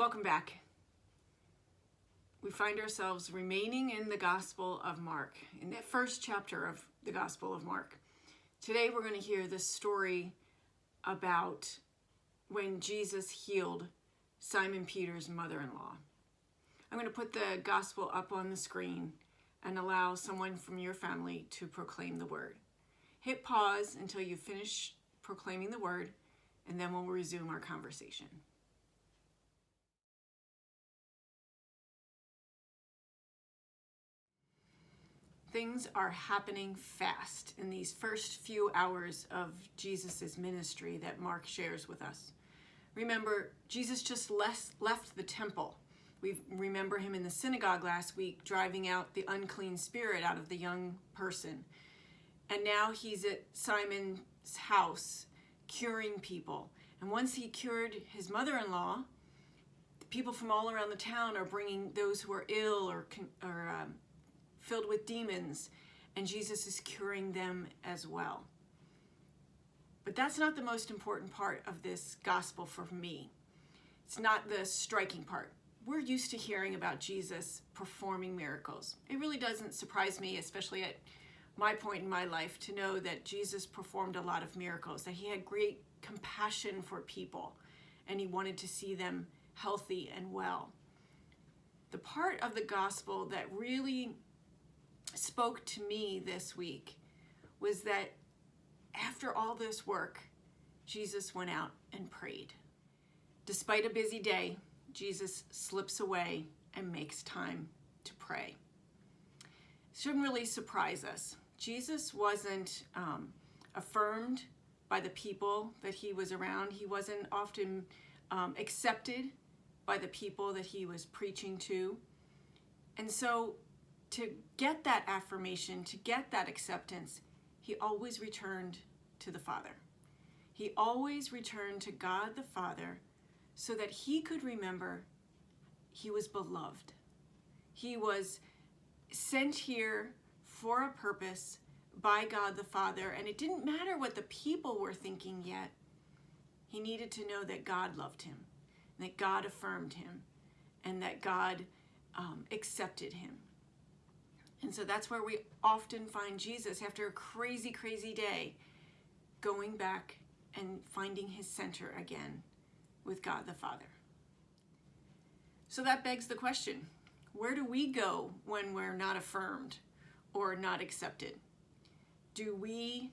Welcome back. We find ourselves remaining in the Gospel of Mark, in that first chapter of the Gospel of Mark. Today we're going to hear this story about when Jesus healed Simon Peter's mother-in-law. I'm going to put the Gospel up on the screen and allow someone from your family to proclaim the word. Hit pause until you finish proclaiming the word, and then we'll resume our conversation. Things are happening fast in these first few hours of Jesus' ministry that Mark shares with us. Remember, Jesus just left the temple. We remember him in the synagogue last week, driving out the unclean spirit out of the young person. And now he's at Simon's house, curing people. And once he cured his mother-in-law, people from all around the town are bringing those who are ill or filled with demons, and Jesus is curing them as well. But that's not the most important part of this gospel for me. It's not the striking part. We're used to hearing about Jesus performing miracles. It really doesn't surprise me, especially at my point in my life, to know that Jesus performed a lot of miracles, that he had great compassion for people, and he wanted to see them healthy and well. The part of the gospel that really spoke to me this week was that after all this work, Jesus went out and prayed. Despite a busy day, Jesus slips away and makes time to pray. It shouldn't really surprise us. Jesus wasn't affirmed by the people that he was around. He wasn't often accepted by the people that he was preaching to. And so to get that affirmation, to get that acceptance, he always returned to the Father. He always returned to God the Father so that he could remember he was beloved. He was sent here for a purpose by God the Father, and it didn't matter what the people were thinking yet. He needed to know that God loved him, and that God affirmed him, and that God accepted him. And so that's where we often find Jesus after a crazy, crazy day, going back and finding his center again with God the Father. So that begs the question, where do we go when we're not affirmed or not accepted? Do we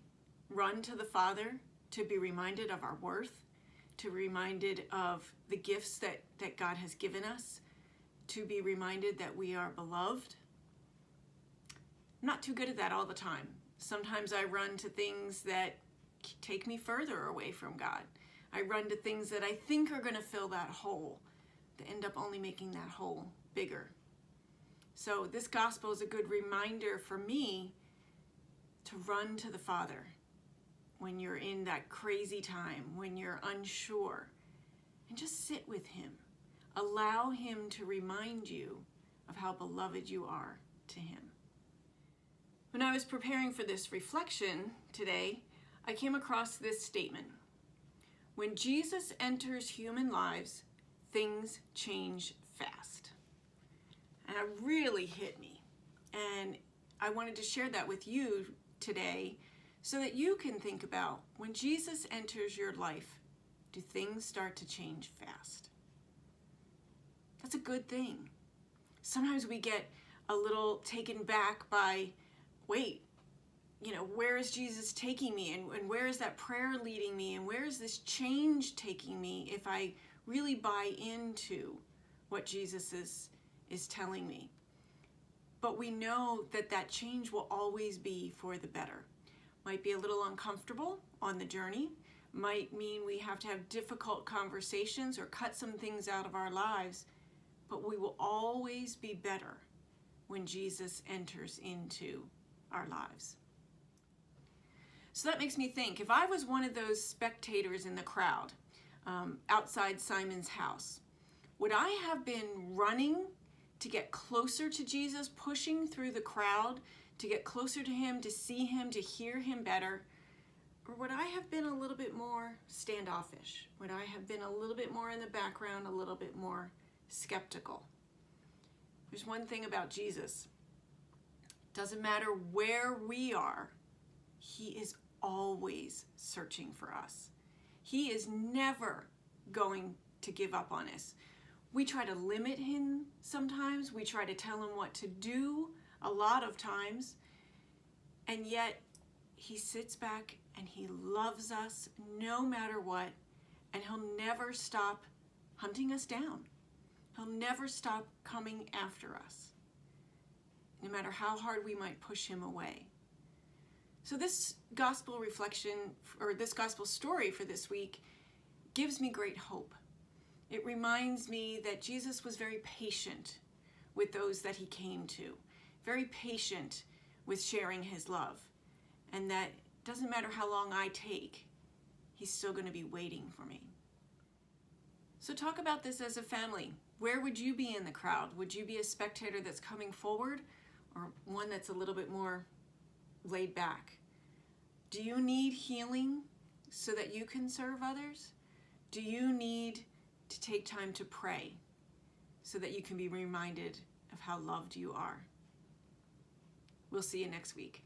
run to the Father to be reminded of our worth, to be reminded of the gifts that God has given us, to be reminded that we are beloved? I'm not too good at that all the time. Sometimes I run to things that take me further away from God. I run to things that I think are going to fill that hole, that end up only making that hole bigger. So this gospel is a good reminder for me to run to the Father when you're in that crazy time, when you're unsure, and just sit with him. Allow him to remind you of how beloved you are to him. When I was preparing for this reflection today, I came across this statement. When Jesus enters human lives, things change fast. And it really hit me. And I wanted to share that with you today so that you can think about when Jesus enters your life, do things start to change fast? That's a good thing. Sometimes we get a little taken back by, wait, where is Jesus taking me? And where is that prayer leading me? And where is this change taking me if I really buy into what Jesus is telling me? But we know that change will always be for the better. Might be a little uncomfortable on the journey. Might mean we have to have difficult conversations or cut some things out of our lives. But we will always be better when Jesus enters into our lives. So that makes me think, if I was one of those spectators in the crowd outside Simon's house, would I have been running to get closer to Jesus, pushing through the crowd to get closer to him, to see him, to hear him better? Or would I have been a little bit more standoffish? Would I have been a little bit more in the background, a little bit more skeptical? There's one thing about Jesus. Doesn't matter where we are, he is always searching for us. He is never going to give up on us. We try to limit him sometimes. We try to tell him what to do a lot of times. And yet he sits back and he loves us no matter what. And he'll never stop hunting us down. He'll never stop coming after us, no matter how hard we might push him away. So this gospel reflection, or this gospel story for this week, gives me great hope. It reminds me that Jesus was very patient with those that he came to, very patient with sharing his love, and that it doesn't matter how long I take, he's still going to be waiting for me. So talk about this as a family. Where would you be in the crowd? Would you be a spectator that's coming forward, or one that's a little bit more laid back? Do you need healing so that you can serve others? Do you need to take time to pray so that you can be reminded of how loved you are? We'll see you next week.